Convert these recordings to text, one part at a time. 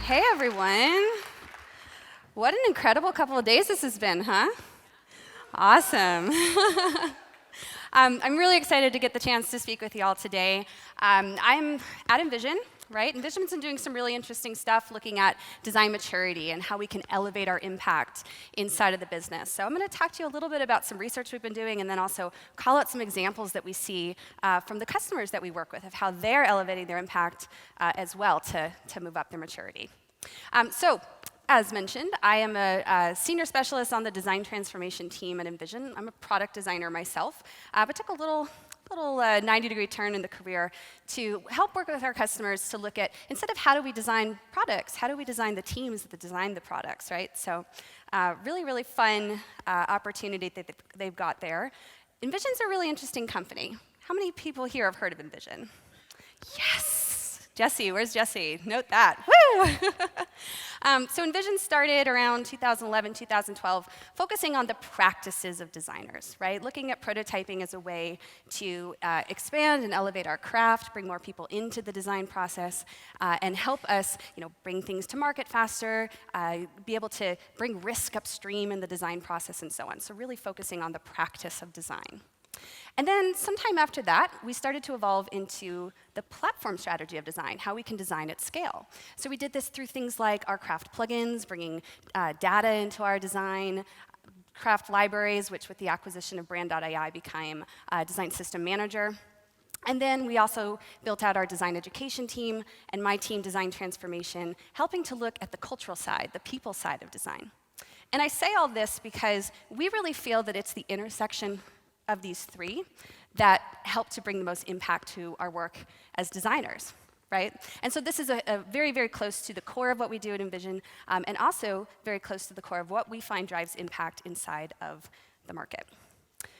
Hey, everyone. What an incredible couple of days this has been, huh? Awesome. I'm really excited to get the chance to speak with you all today. I'm at InVision, right? InVision's been doing some really interesting stuff looking at design maturity and how we can elevate our impact inside of the business. So I'm going to talk to you a little bit about some research we've been doing and then also call out some examples that we see from the customers that we work with of how they're elevating their impact as well to move up their maturity. As mentioned, I am a senior specialist on the design transformation team at InVision. I'm a product designer myself, but took a little 90-degree turn in the career to help work with our customers to look at, instead of how do we design products, how do we design the teams that design the products, right? So really, really fun opportunity that they've got there. InVision's a really interesting company. How many people here have heard of InVision? Yes! Jesse, where's Jesse? Note that. Woo! So InVision started around 2011, 2012, focusing on the practices of designers, right? Looking at prototyping as a way to expand and elevate our craft, bring more people into the design process, and help us, bring things to market faster, be able to bring risk upstream in the design process, and so on. So really focusing on the practice of design. And then sometime after that, we started to evolve into the platform strategy of design, how we can design at scale. So we did this through things like our craft plugins, bringing data into our design, craft libraries, which with the acquisition of brand.ai became Design System Manager. And then we also built out our design education team and my team, Design Transformation, helping to look at the cultural side, the people side of design. And I say all this because we really feel that it's the intersection of these three that help to bring the most impact to our work as designers, right? And so this is a very, very close to the core of what we do at InVision, and also very close to the core of what we find drives impact inside of the market.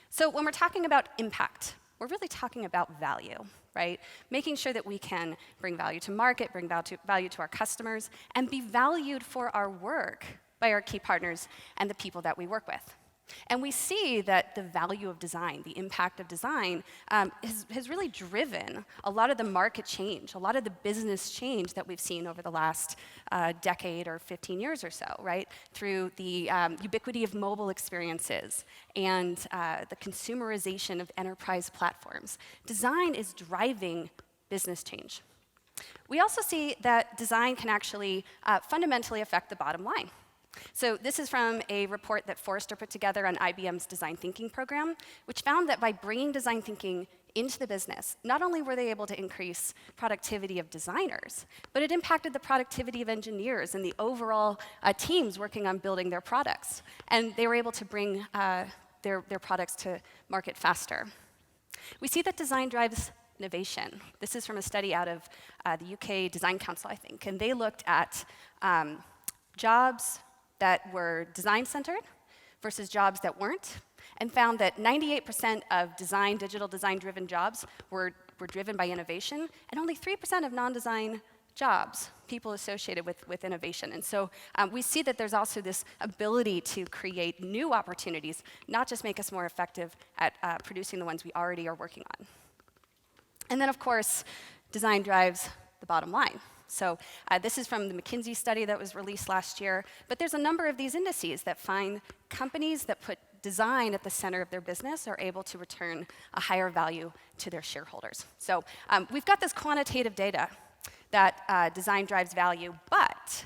So when we're talking about impact, we're really talking about value, right? Making sure that we can bring value to market, bring value to our customers, and be valued for our work by our key partners and the people that we work with. And we see that the value of design, the impact of design, has really driven a lot of the market change, a lot of the business change that we've seen over the last decade or 15 years or so, right? Through the ubiquity of mobile experiences and the consumerization of enterprise platforms. Design is driving business change. We also see that design can actually fundamentally affect the bottom line. So this is from a report that Forrester put together on IBM's design thinking program, which found that by bringing design thinking into the business, not only were they able to increase productivity of designers, but it impacted the productivity of engineers and the overall teams working on building their products. And they were able to bring their products to market faster. We see that design drives innovation. This is from a study out of the UK Design Council, I think, and they looked at jobs that were design-centered versus jobs that weren't, and found that 98% of digital design-driven jobs were driven by innovation, and only 3% of non-design jobs, people associated with innovation. And so we see that there's also this ability to create new opportunities, not just make us more effective at producing the ones we already are working on. And then, of course, design drives the bottom line. So this is from the McKinsey study that was released last year, but there's a number of these indices that find companies that put design at the center of their business are able to return a higher value to their shareholders. So we've got this quantitative data that design drives value, but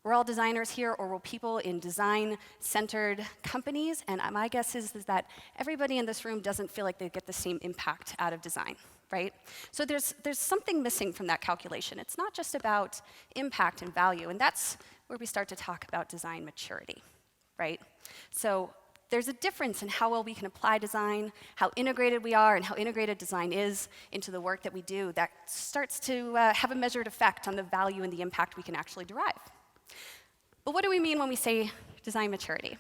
we're all designers here, or we're people in design-centered companies, and my guess is that everybody in this room doesn't feel like they get the same impact out of design. Right? So there's something missing from that calculation. It's not just about impact and value, and that's where we start to talk about design maturity, right? So there's a difference in how well we can apply design, how integrated we are, and how integrated design is into the work that we do that starts to have a measured effect on the value and the impact we can actually derive. But what do we mean when we say design maturity?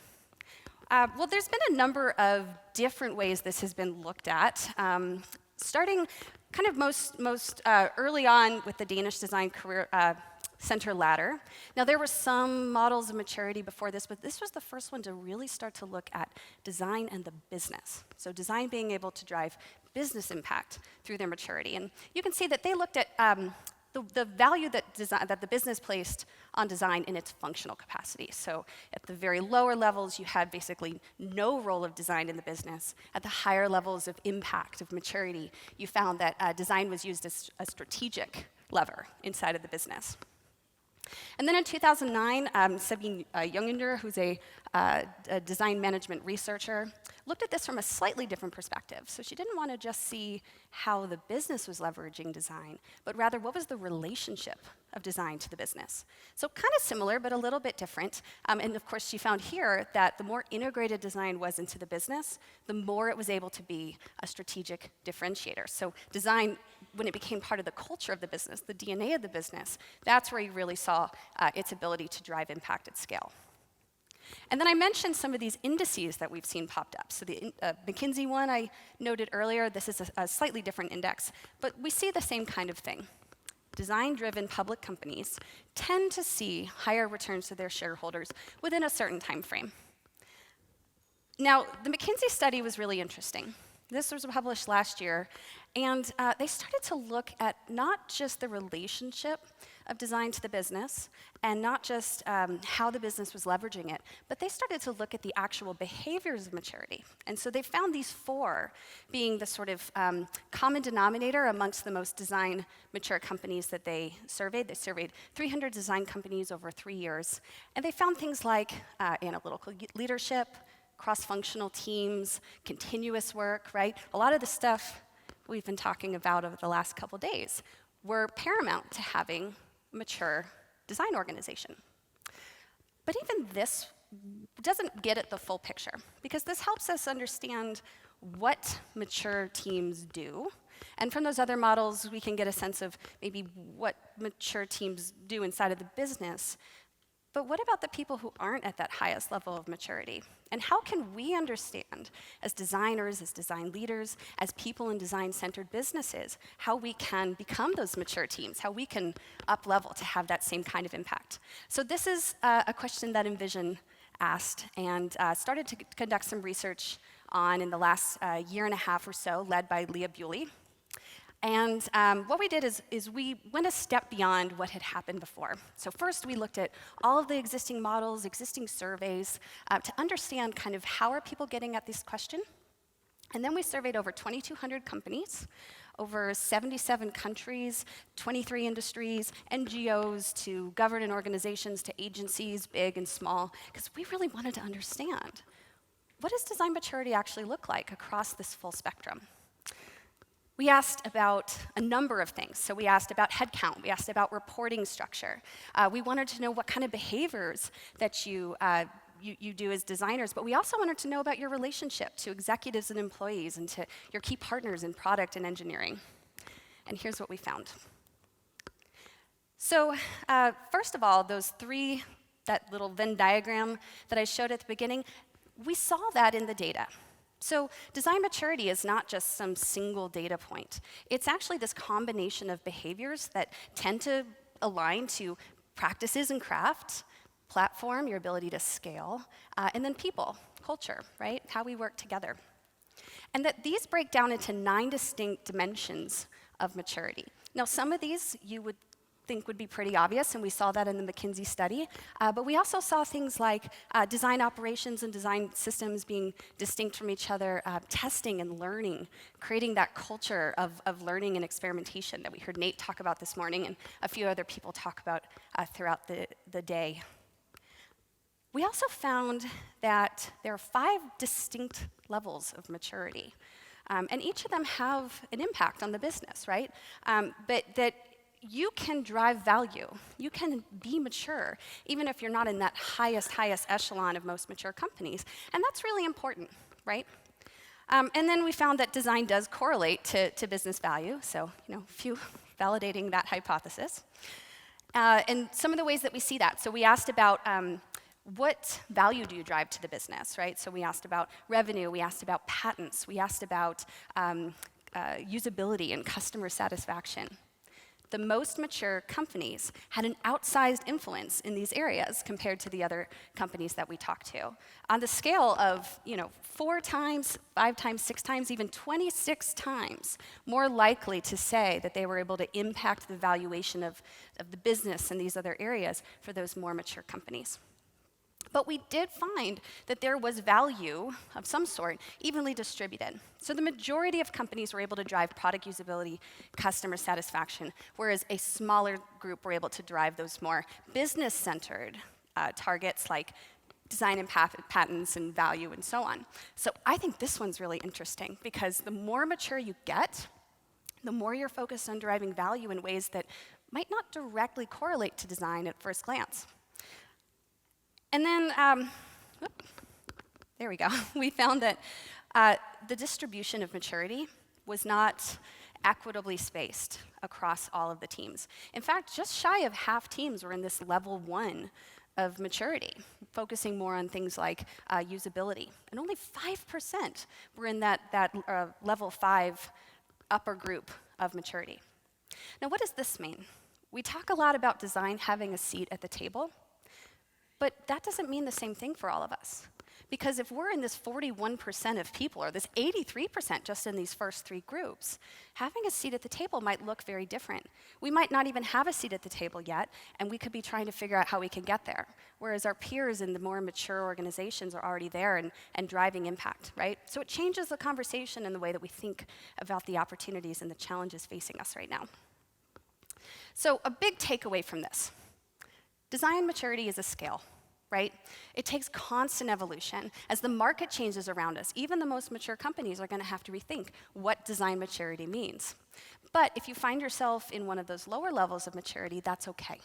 Well, there's been a number of different ways this has been looked at. Starting kind of most early on with the Danish Design Career Center ladder. Now, there were some models of maturity before this, but this was the first one to really start to look at design and the business. So design being able to drive business impact through their maturity. And you can see that they looked at the value that the business placed on design in its functional capacity. So at the very lower levels, you had basically no role of design in the business. At the higher levels of impact, of maturity, you found that design was used as a strategic lever inside of the business. And then in 2009, Sabine Junginger, who's a design management researcher, looked at this from a slightly different perspective. So she didn't want to just see how the business was leveraging design, but rather what was the relationship of design to the business. So kind of similar, but a little bit different. And of course, she found here that the more integrated design was into the business, the more it was able to be a strategic differentiator. So design, when it became part of the culture of the business, the DNA of the business, that's where you really saw its ability to drive impact at scale. And then I mentioned some of these indices that we've seen popped up. So the McKinsey one I noted earlier, this is a slightly different index, but we see the same kind of thing. Design-driven public companies tend to see higher returns to their shareholders within a certain time frame. Now, the McKinsey study was really interesting. This was published last year, and they started to look at not just the relationship of design to the business, and not just how the business was leveraging it, but they started to look at the actual behaviors of maturity. And so they found these 4 being the sort of common denominator amongst the most design mature companies that they surveyed. They surveyed 300 design companies over 3 years, and they found things like analytical leadership, cross-functional teams, continuous work, right? A lot of the stuff we've been talking about over the last couple days were paramount to having a mature design organization. But even this doesn't get at the full picture, because this helps us understand what mature teams do. And from those other models, we can get a sense of maybe what mature teams do inside of the business. But what about the people who aren't at that highest level of maturity? And how can we understand, as designers, as design leaders, as people in design-centered businesses, how we can become those mature teams, how we can up-level to have that same kind of impact? So this is a question that InVision asked and started to conduct some research on in the last year and a half or so, led by Leah Bewley. And what we did is we went a step beyond what had happened before. So first, we looked at all of the existing models, existing surveys, to understand kind of how are people getting at this question. And then we surveyed over 2,200 companies, over 77 countries, 23 industries, NGOs to government organizations to agencies, big and small, because we really wanted to understand, what does design maturity actually look like across this full spectrum? We asked about a number of things. So we asked about headcount. We asked about reporting structure. We wanted to know what kind of behaviors that you do as designers, but we also wanted to know about your relationship to executives and employees and to your key partners in product and engineering. And here's what we found. So first of all, that little Venn diagram that I showed at the beginning, we saw that in the data. So design maturity is not just some single data point. It's actually this combination of behaviors that tend to align to practices and craft, platform, your ability to scale, and then people, culture, right? How we work together. And that these break down into 9 distinct dimensions of maturity. Now, some of these you would think would be pretty obvious, and we saw that in the McKinsey study. But we also saw things like design operations and design systems being distinct from each other, testing and learning, creating that culture of learning and experimentation that we heard Nate talk about this morning and a few other people talk about throughout the day. We also found that there are 5 distinct levels of maturity. And each of them have an impact on the business, right? But that you can drive value. You can be mature, even if you're not in that highest echelon of most mature companies. And that's really important, right? And then we found that design does correlate to business value. So, a few validating that hypothesis. And some of the ways that we see that. So we asked about what value do you drive to the business, right? So we asked about revenue. We asked about patents. We asked about usability and customer satisfaction. the most mature companies had an outsized influence in these areas compared to the other companies that we talked to. On the scale of 4 times, 5 times, 6 times, even 26 times more likely to say that they were able to impact the valuation of the business in these other areas for those more mature companies. But we did find that there was value of some sort evenly distributed. So the majority of companies were able to drive product usability, customer satisfaction, whereas a smaller group were able to drive those more business-centered targets like design and patents and value and so on. So I think this one's really interesting because the more mature you get, the more you're focused on driving value in ways that might not directly correlate to design at first glance. And then, there we go. We found that the distribution of maturity was not equitably spaced across all of the teams. In fact, just shy of half teams were in this level 1 of maturity, focusing more on things like usability. And only 5% were in that level 5 upper group of maturity. Now, what does this mean? We talk a lot about design having a seat at the table. But that doesn't mean the same thing for all of us. Because if we're in this 41% of people, or this 83% just in these first 3 groups, having a seat at the table might look very different. We might not even have a seat at the table yet, and we could be trying to figure out how we can get there. Whereas our peers in the more mature organizations are already there and driving impact, right? So it changes the conversation and the way that we think about the opportunities and the challenges facing us right now. So a big takeaway from this. Design maturity is a scale, right? It takes constant evolution. As the market changes around us, even the most mature companies are going to have to rethink what design maturity means. But if you find yourself in one of those lower levels of maturity, that's okay.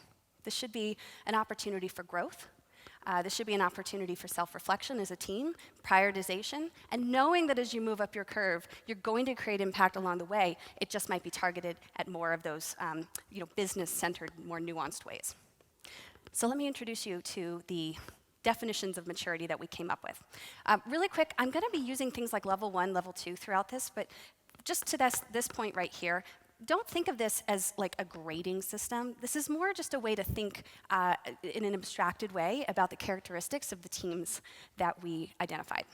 This should be an opportunity for growth. This should be an opportunity for self-reflection as a team, prioritization, and knowing that as you move up your curve, you're going to create impact along the way. It just might be targeted at more of those business-centered, more nuanced ways. So let me introduce you to the definitions of maturity that we came up with. Really quick, I'm going to be using things like level 1, level 2 throughout this, but just to this point right here, don't think of this as like a grading system. This is more just a way to think in an abstracted way about the characteristics of the teams that we identified.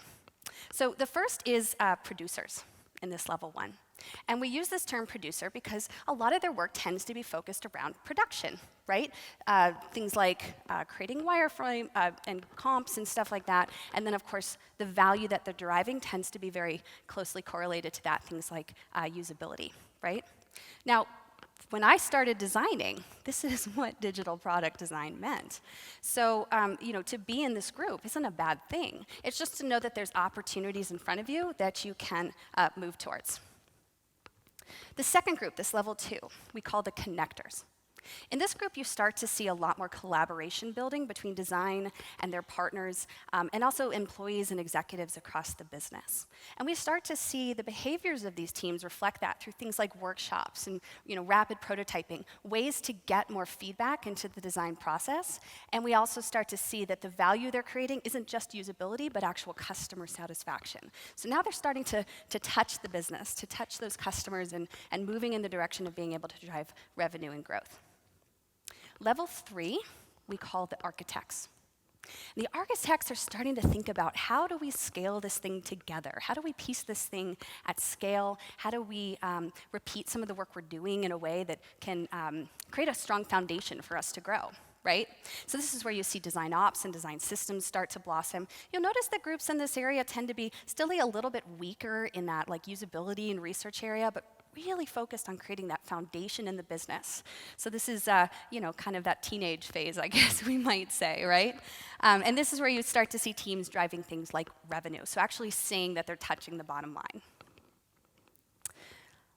So the first is producers in this level 1. And we use this term producer because a lot of their work tends to be focused around production, right? Things like creating wireframe and comps and stuff like that. And then, of course, the value that they're deriving tends to be very closely correlated to that, things like usability, right? Now, when I started designing, this is what digital product design meant. So, to be in this group isn't a bad thing. It's just to know that there's opportunities in front of you that you can move towards. The second group, this level 2, we call the connectors. In this group, you start to see a lot more collaboration building between design and their partners, and also employees and executives across the business. And we start to see the behaviors of these teams reflect that through things like workshops and rapid prototyping, ways to get more feedback into the design process. And we also start to see that the value they're creating isn't just usability, but actual customer satisfaction. So now they're starting to touch the business, to touch those customers, and moving in the direction of being able to drive revenue and growth. Level 3, we call the architects. The architects are starting to think about how do we scale this thing together? How do we piece this thing at scale? How do we repeat some of the work we're doing in a way that can create a strong foundation for us to grow, right? So this is where you see design ops and design systems start to blossom. You'll notice that groups in this area tend to be still a little bit weaker in that like usability and research area, but really focused on creating that foundation in the business. So this is, kind of that teenage phase, I guess we might say, right? And this is where you start to see teams driving things like revenue, so actually seeing that they're touching the bottom line.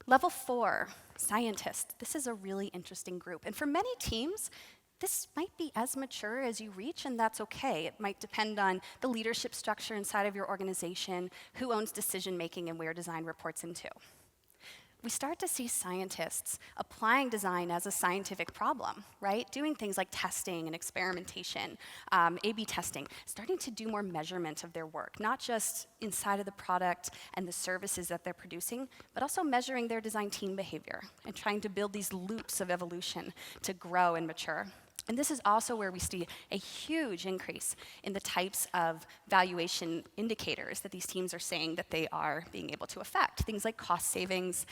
Level 4, scientists. This is a really interesting group. And for many teams, this might be as mature as you reach, and that's okay. It might depend on the leadership structure inside of your organization, who owns decision-making, and where design reports into. we start to see scientists applying design as a scientific problem, right? Doing things like testing and experimentation, A/B testing, starting to do more measurement of their work, not just inside of the product and the services that they're producing, but also measuring their design team behavior and trying to build these loops of evolution to grow and mature. And this is also where we see a huge increase in the types of valuation indicators that these teams are saying that they are being able to affect. Things like cost savings,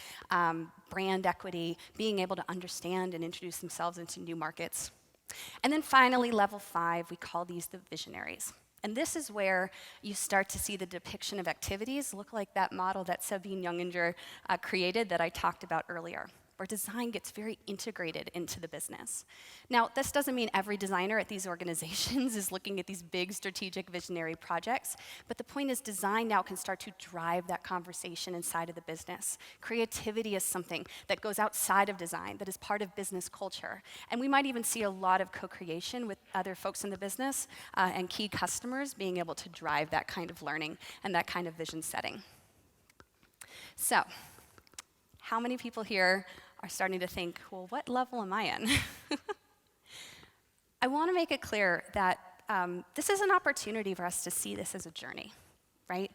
brand equity, being able to understand and introduce themselves into new markets. And then finally, level 5, we call these the visionaries. And this is where you start to see the depiction of activities look like that model that Sabine Junginger created that I talked about earlier, where design gets very integrated into the business. Now, this doesn't mean every designer at these organizations is looking at these big strategic visionary projects, but the point is design now can start to drive that conversation inside of the business. Creativity is something that goes outside of design, that is part of business culture. And we might even see a lot of co-creation with other folks in the business and key customers being able to drive that kind of learning and that kind of vision setting. So, how many people here are starting to think, well, what level am I in? I want to make it clear that this is an opportunity for us to see this as a journey, right?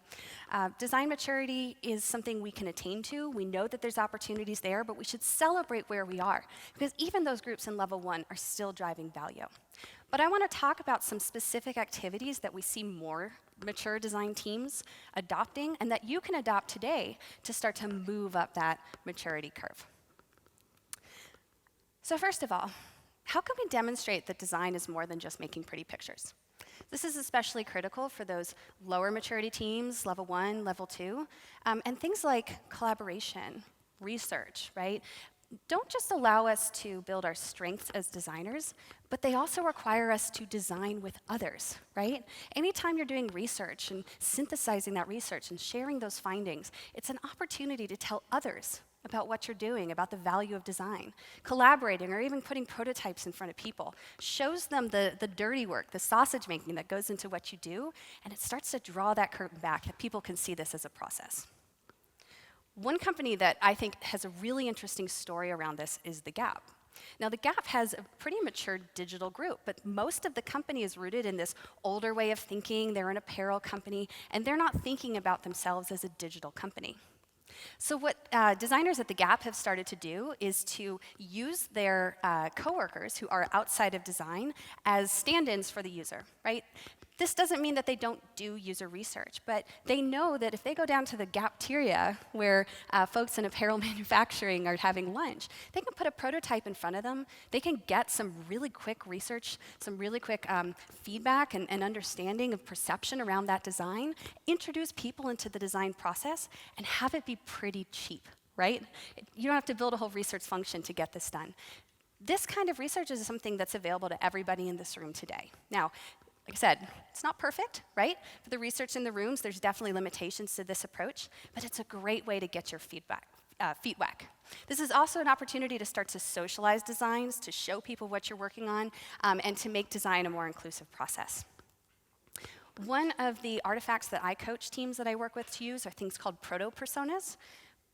Design maturity is something we can attain to. We know that there's opportunities there, but we should celebrate where we are, because even those groups in level 1 are still driving value. But I want to talk about some specific activities that we see more mature design teams adopting and that you can adopt today to start to move up that maturity curve. So first of all, how can we demonstrate that design is more than just making pretty pictures? This is especially critical for those lower maturity teams, level 1, level 2, and things like collaboration, research, right? Don't just allow us to build our strengths as designers, but they also require us to design with others, right? Anytime you're doing research and synthesizing that research and sharing those findings, it's an opportunity to tell others about what you're doing, about the value of design. Collaborating or even putting prototypes in front of people shows them the dirty work, the sausage making that goes into what you do, and it starts to draw that curtain back that people can see this as a process. One company that I think has a really interesting story around this is The Gap. Now, The Gap has a pretty mature digital group, but most of the company is rooted in this older way of thinking. They're an apparel company, and they're not thinking about themselves as a digital company. So what designers at The Gap have started to do is to use their coworkers who are outside of design as stand-ins for the user, right? This doesn't mean that they don't do user research, but they know that if they go down to the Gapteria, where folks in apparel manufacturing are having lunch, they can put a prototype in front of them. They can get some really quick research, some really quick feedback and understanding of perception around that design, introduce people into the design process, and have it be pretty cheap, right? You don't have to build a whole research function to get this done. This kind of research is something that's available to everybody in this room today. Now, like I said, it's not perfect, right? For the research in the rooms, there's definitely limitations to this approach, but it's a great way to get your feet wet. This is also an opportunity to start to socialize designs, to show people what you're working on, and to make design a more inclusive process. One of the artifacts that I coach teams that I work with to use are things called proto-personas.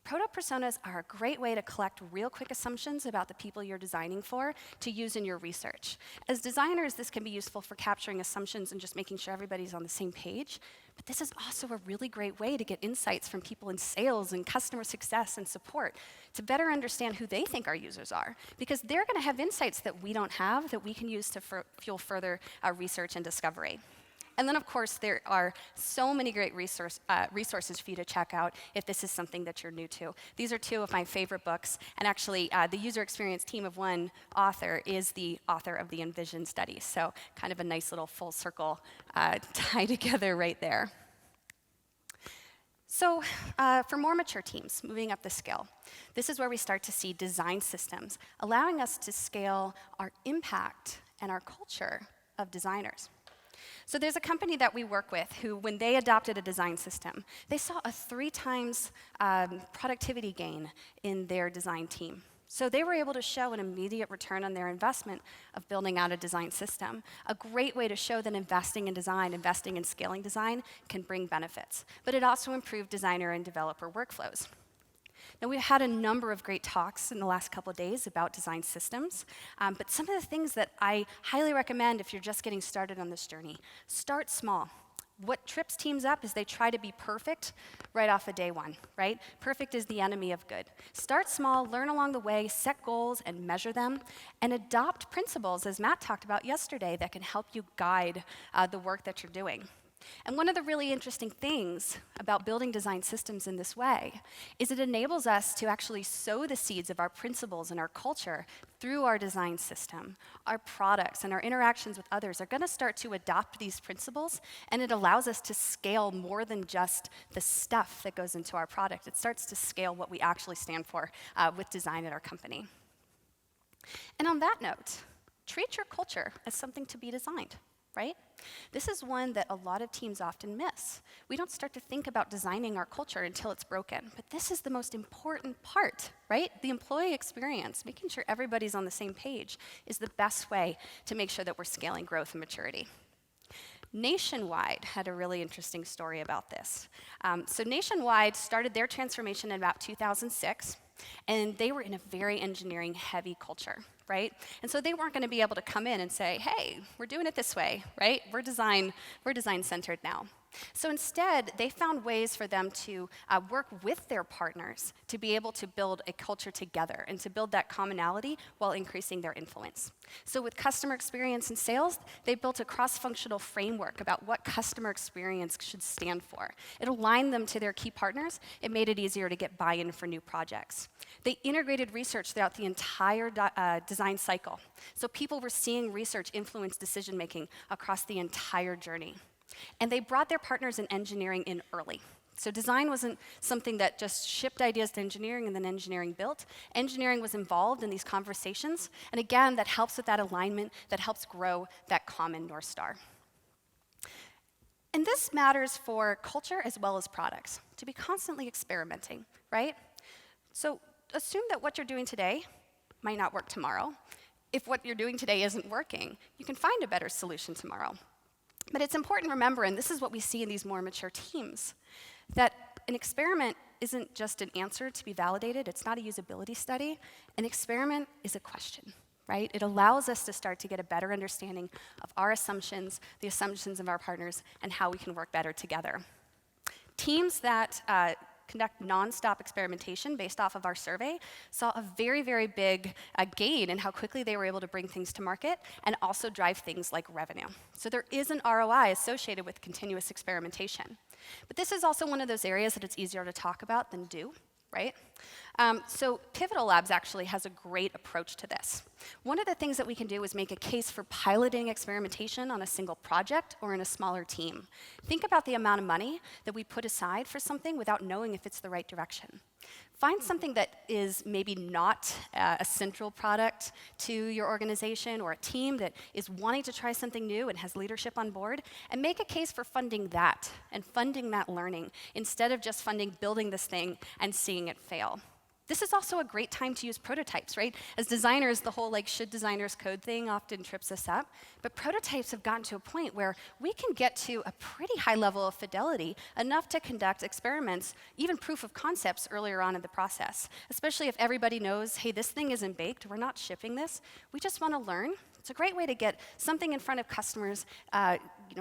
Proto-personas are a great way to collect real quick assumptions about the people you're designing for to use in your research. As designers, this can be useful for capturing assumptions and just making sure everybody's on the same page. But this is also a really great way to get insights from people in sales and customer success and support to better understand who they think our users are. Because they're going to have insights that we don't have that we can use to fuel further research and discovery. And then, of course, there are so many great resources for you to check out if this is something that you're new to. These are two of my favorite books. And actually, the user experience team of one author is the author of the InVision study. So kind of a nice little full circle tie together right there. So for more mature teams, moving up the scale, this is where we start to see design systems, allowing us to scale our impact and our culture of designers. So there's a company that we work with who, when they adopted a design system, they saw a 3 times productivity gain in their design team. So they were able to show an immediate return on their investment of building out a design system. A great way to show that investing in design, investing in scaling design can bring benefits. But it also improved designer and developer workflows. Now, we've had a number of great talks in the last couple of days about design systems, but some of the things that I highly recommend if you're just getting started on this journey, start small. What trips teams up is they try to be perfect right off of day one, right? Perfect is the enemy of good. Start small, learn along the way, set goals and measure them, and adopt principles, as Matt talked about yesterday, that can help you guide the work that you're doing. And one of the really interesting things about building design systems in this way is it enables us to actually sow the seeds of our principles and our culture through our design system. Our products and our interactions with others are going to start to adopt these principles, and it allows us to scale more than just the stuff that goes into our product. It starts to scale what we actually stand for with design at our company. And on that note, treat your culture as something to be designed. Right? This is one that a lot of teams often miss. We don't start to think about designing our culture until it's broken, but this is the most important part, right? The employee experience, making sure everybody's on the same page is the best way to make sure that we're scaling growth and maturity. Nationwide had a really interesting story about this. So Nationwide started their transformation in about 2006, and they were in a very engineering-heavy culture, right? And so they weren't going to be able to come in and say, hey, we're doing it this way, right? We're design-centered now. So instead, they found ways for them to work with their partners to be able to build a culture together and to build that commonality while increasing their influence. So with customer experience and sales, they built a cross-functional framework about what customer experience should stand for. It aligned them to their key partners. It made it easier to get buy-in for new projects. They integrated research throughout the entire design cycle. So people were seeing research influence decision-making across the entire journey. And they brought their partners in engineering in early. So design wasn't something that just shipped ideas to engineering and then engineering built. Engineering was involved in these conversations. And again, that helps with that alignment, that helps grow that common North Star. And this matters for culture as well as products, to be constantly experimenting, right? So assume that what you're doing today might not work tomorrow. If what you're doing today isn't working, you can find a better solution tomorrow. But it's important to remember, and this is what we see in these more mature teams, that an experiment isn't just an answer to be validated. It's not a usability study. An experiment is a question, right? It allows us to start to get a better understanding of our assumptions, the assumptions of our partners, and how we can work better together. Teams that conduct nonstop experimentation based off of our survey saw a very, very big gain in how quickly they were able to bring things to market and also drive things like revenue. So there is an ROI associated with continuous experimentation. But this is also one of those areas that it's easier to talk about than do, right? So Pivotal Labs actually has a great approach to this. One of the things that we can do is make a case for piloting experimentation on a single project or in a smaller team. Think about the amount of money that we put aside for something without knowing if it's the right direction. Find something that is maybe not a central product to your organization or a team that is wanting to try something new and has leadership on board, and make a case for funding that and funding that learning instead of just funding building this thing and seeing it fail. This is also a great time to use prototypes, right? As designers, the whole should designers code thing often trips us up. But prototypes have gotten to a point where we can get to a pretty high level of fidelity, enough to conduct experiments, even proof of concepts earlier on in the process. Especially if everybody knows, hey, this thing isn't baked, we're not shipping this, we just want to learn. It's a great way to get something in front of customers,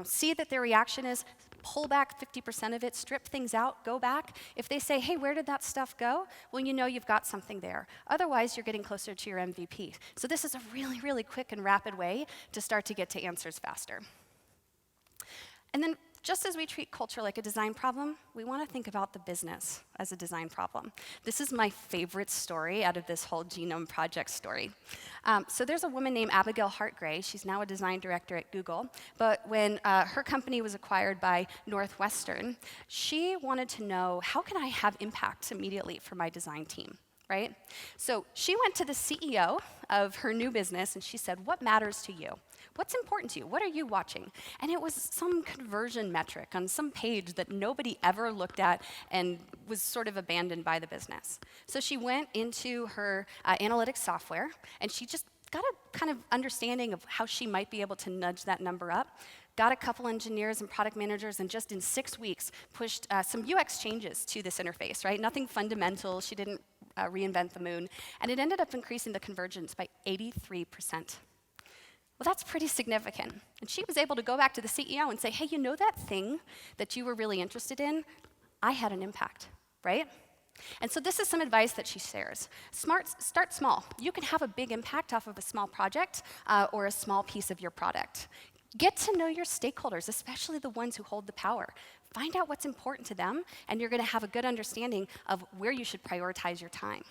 see that their reaction is, pull back 50% of it, strip things out, go back. If they say, hey, where did that stuff go? Well, you know you've got something there. Otherwise, you're getting closer to your MVP. So this is a really, really quick and rapid way to start to get to answers faster. And then just as we treat culture like a design problem, we want to think about the business as a design problem. This is my favorite story out of this whole Genome Project story. So there's a woman named Abigail Hartgray. She's now a design director at Google. But when her company was acquired by Northwestern, she wanted to know, how can I have impact immediately for my design team? Right? So she went to the CEO of her new business and she said, what matters to you? What's important to you? What are you watching? And it was some conversion metric on some page that nobody ever looked at and was sort of abandoned by the business. So she went into her analytics software and she just got a kind of understanding of how she might be able to nudge that number up. got a couple engineers and product managers, and just in 6 weeks pushed some UX changes to this interface, right? Nothing fundamental. She didn't reinvent the moon. And it ended up increasing the convergence by 83%. Well, that's pretty significant. And she was able to go back to the CEO and say, hey, you know that thing that you were really interested in? I had an impact, right? And so this is some advice that she shares. Start small. You can have a big impact off of a small project or a small piece of your product. Get to know your stakeholders, especially the ones who hold the power. Find out what's important to them, and you're going to have a good understanding of where you should prioritize your time.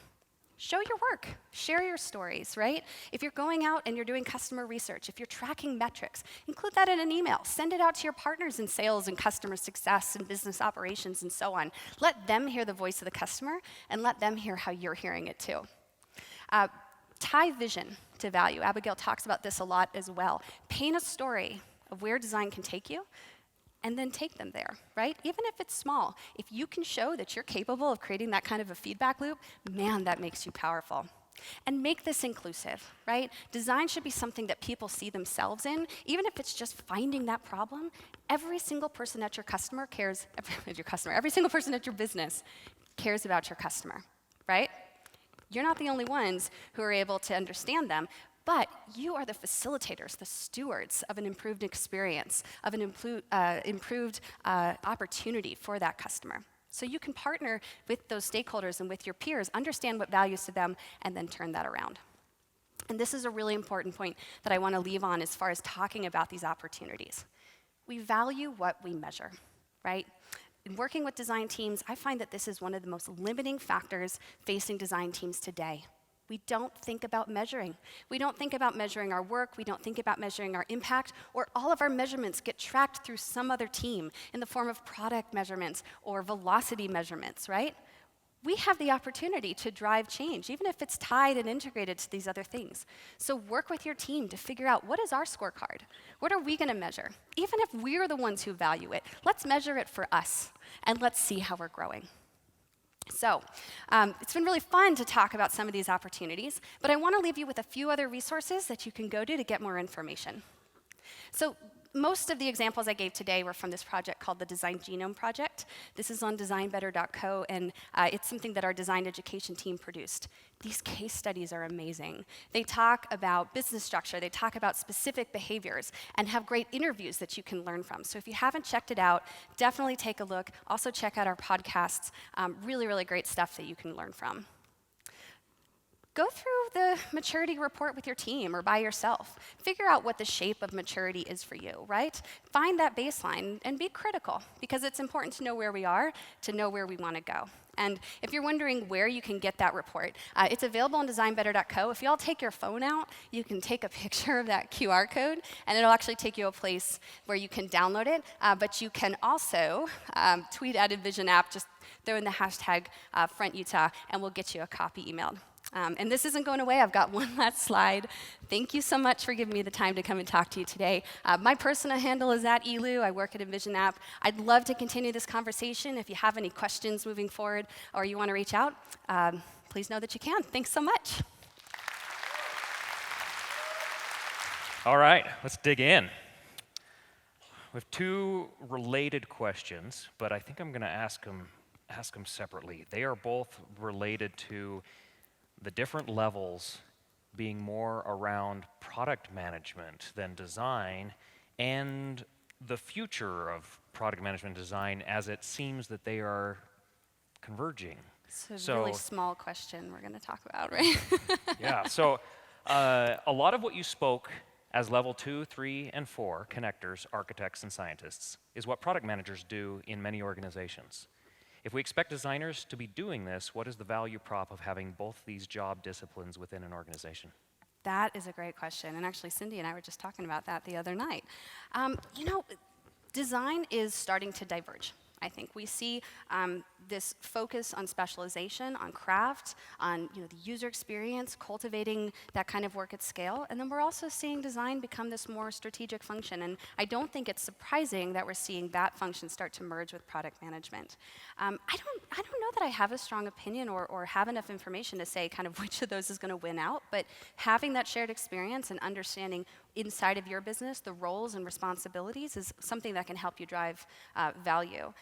Show your work, share your stories, right? If you're going out and you're doing customer research, if you're tracking metrics, include that in an email. Send it out to your partners in sales and customer success and business operations and so on. Let them hear the voice of the customer and let them hear how you're hearing it too. Tie vision to value. Abigail talks about this a lot as well. Paint a story of where design can take you, and then take them there, right? Even if it's small, if you can show that you're capable of creating that kind of a feedback loop, man, that makes you powerful. And make this inclusive, right? Design should be something that people see themselves in, even if it's just finding that problem. Every single person at your customer cares, every single person at your business cares about your customer, right? You're not the only ones who are able to understand them, but you are the facilitators, the stewards of an improved experience, of an improved opportunity for that customer. So you can partner with those stakeholders and with your peers, understand what values to them, and then turn that around. And this is a really important point that I want to leave on as far as talking about these opportunities. We value what we measure, right? In working with design teams, I find that this is one of the most limiting factors facing design teams today. We don't think about measuring. We don't think about measuring our work. We don't think about measuring our impact, or all of our measurements get tracked through some other team in the form of product measurements or velocity measurements, right? We have the opportunity to drive change, even if it's tied and integrated to these other things. So work with your team to figure out, what is our scorecard? What are we going to measure? Even if we're the ones who value it, let's measure it for us, and let's see how we're growing. So it's been really fun to talk about some of these opportunities, but I want to leave you with a few other resources that you can go to get more information. So most of the examples I gave today were from this project called the Design Genome Project. This is on designbetter.co, and it's something that our design education team produced. These case studies are amazing. They talk about business structure, they talk about specific behaviors, and have great interviews that you can learn from. So if you haven't checked it out, definitely take a look. Also check out our podcasts. Really, really great stuff that you can learn from. Go through the maturity report with your team or by yourself. Figure out what the shape of maturity is for you, right? Find that baseline and be critical, because it's important to know where we are, to know where we want to go. And if you're wondering where you can get that report, it's available on designbetter.co. If you all take your phone out, you can take a picture of that QR code, and it'll actually take you a place where you can download it. But you can also tweet at InVision app, just throw in the hashtag FrontUtah, and we'll get you a copy emailed. And this isn't going away. I've got one last slide. Thank you so much for giving me the time to come and talk to you today. My personal handle is @elu. I work at InVision app. I'd love to continue this conversation. If you have any questions moving forward or you want to reach out, please know that you can. Thanks so much. All right, let's dig in. We have two related questions, but I think I'm going to ask them separately. They are both related to the different levels being more around product management than design, and the future of product management design as it seems that they are converging. It's a really small question we're going to talk about, right? Yeah, so a lot of what you spoke as level 2, 3, and 4, connectors, architects, and scientists, is what product managers do in many organizations. If we expect designers to be doing this, what is the value prop of having both these job disciplines within an organization? That is a great question. And actually, Cindy and I were just talking about that the other night. Design is starting to diverge. I think we see this focus on specialization, on craft, on the user experience, cultivating that kind of work at scale. And then we're also seeing design become this more strategic function. And I don't think it's surprising that we're seeing that function start to merge with product management. I don't know that I have a strong opinion or have enough information to say kind of which of those is going to win out. But having that shared experience and understanding inside of your business, the roles and responsibilities, is something that can help you drive value.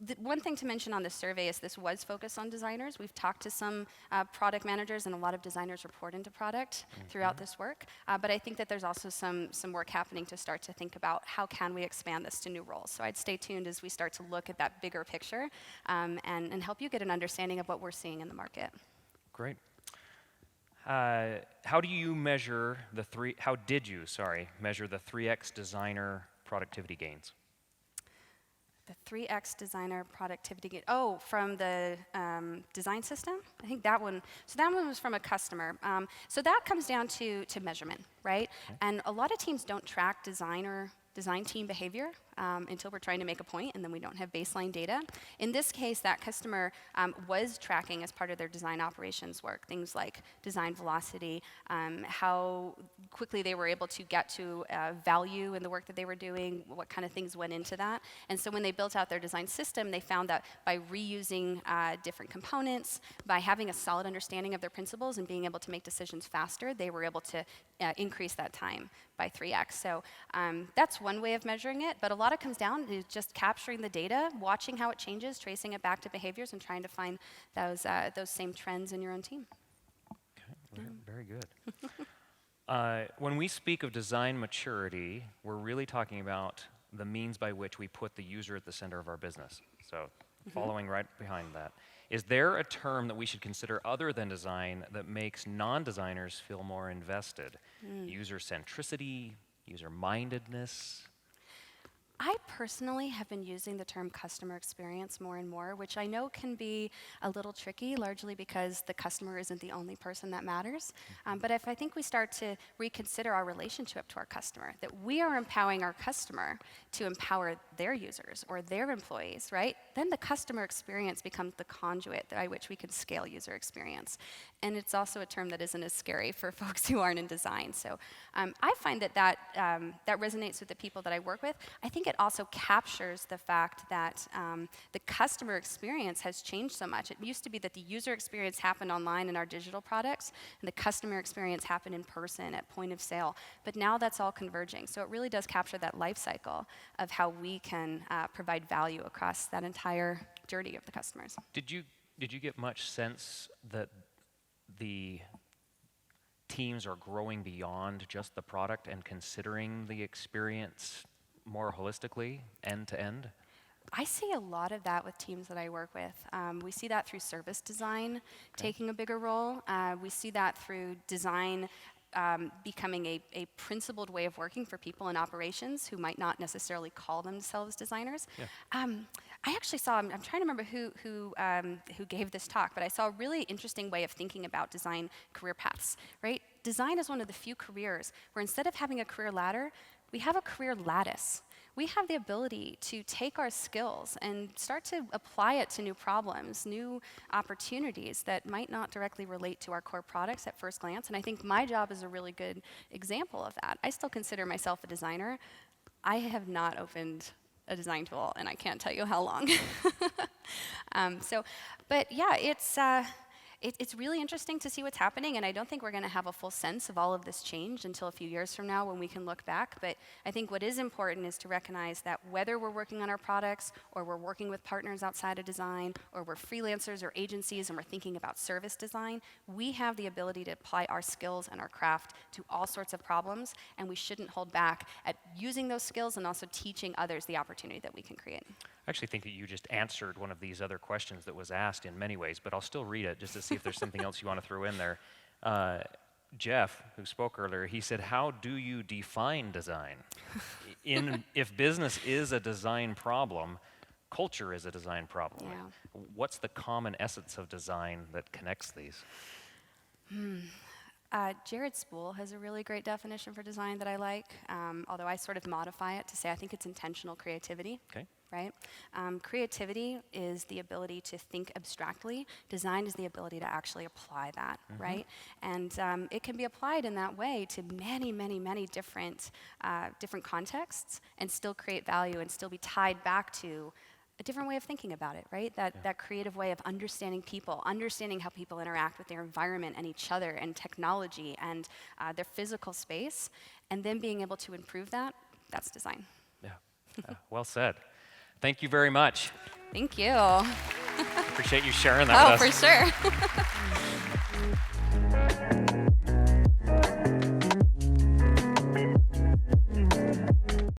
The one thing to mention on this survey is this was focused on designers. We've talked to some product managers, and a lot of designers report into product throughout this work. But I think that there's also some work happening to start to think about how can we expand this to new roles. So I'd stay tuned as we start to look at that bigger picture and help you get an understanding of what we're seeing in the market. Great. How do you measure how did you measure the 3x designer productivity gains? The 3x designer productivity gain. Oh, from the design system? I think that one. So that one was from a customer. So that comes down to measurement, right? Okay. And a lot of teams don't track design team behavior until we're trying to make a point, and then we don't have baseline data. In this case, that customer was tracking as part of their design operations work, things like design velocity, how quickly they were able to get to value in the work that they were doing, what kind of things went into that. And so when they built out their design system, they found that by reusing different components, by having a solid understanding of their principles and being able to make decisions faster, they were able to increase that time by 3x. So that's one way of measuring it, but a lot of it comes down to just capturing the data, watching how it changes, tracing it back to behaviors, and trying to find those same trends in your own team. Okay, very good. When we speak of design maturity, we're really talking about the means by which we put the user at the center of our business. So following right behind that. Is there a term that we should consider other than design that makes non-designers feel more invested? User centricity, user-mindedness? I personally have been using the term customer experience more and more, which I know can be a little tricky, largely because the customer isn't the only person that matters. But if I think we start to reconsider our relationship to our customer, that we are empowering our customer to empower their users or their employees, right? Then the customer experience becomes the conduit by which we can scale user experience. And it's also a term that isn't as scary for folks who aren't in design. So I find that resonates with the people that I work with. I think it also captures the fact that the customer experience has changed so much. It used to be that the user experience happened online in our digital products, and the customer experience happened in person at point of sale. But now that's all converging. So it really does capture that life cycle of how we can provide value across that entire journey of the customers. Did you get much sense that the teams are growing beyond just the product and considering the experience more holistically, end to end? I see a lot of that with teams that I work with. We see that through service design taking a bigger role. We see that through design becoming a principled way of working for people in operations who might not necessarily call themselves designers. Yeah. I actually saw, I'm trying to remember who gave this talk, but I saw a really interesting way of thinking about design career paths, right? Design is one of the few careers where instead of having a career ladder, we have a career lattice. We have the ability to take our skills and start to apply it to new problems, new opportunities that might not directly relate to our core products at first glance. And I think my job is a really good example of that. I still consider myself a designer. I have not opened a design tool, and I can't tell you how long. But yeah, it's really interesting to see what's happening, and I don't think we're going to have a full sense of all of this change until a few years from now when we can look back. But I think what is important is to recognize that whether we're working on our products or we're working with partners outside of design or we're freelancers or agencies and we're thinking about service design, we have the ability to apply our skills and our craft to all sorts of problems, and we shouldn't hold back at using those skills and also teaching others the opportunity that we can create. I actually think that you just answered one of these other questions that was asked in many ways, but I'll still read it just to see if there's something else you want to throw in there. Jeff, who spoke earlier, he said, how do you define design? If business is a design problem, culture is a design problem. Yeah. What's the common essence of design that connects these? Jared Spool has a really great definition for design that I like, although I sort of modify it to say I think it's intentional creativity. Okay. Right? Creativity is the ability to think abstractly. Design is the ability to actually apply that, right? And it can be applied in that way to many, many, many different contexts and still create value and still be tied back to a different way of thinking about it, right? That creative way of understanding people, understanding how people interact with their environment and each other and technology and their physical space, and then being able to improve that, that's design. Yeah. Well said. Thank you very much. Thank you. Appreciate you sharing that with us. Oh, for sure.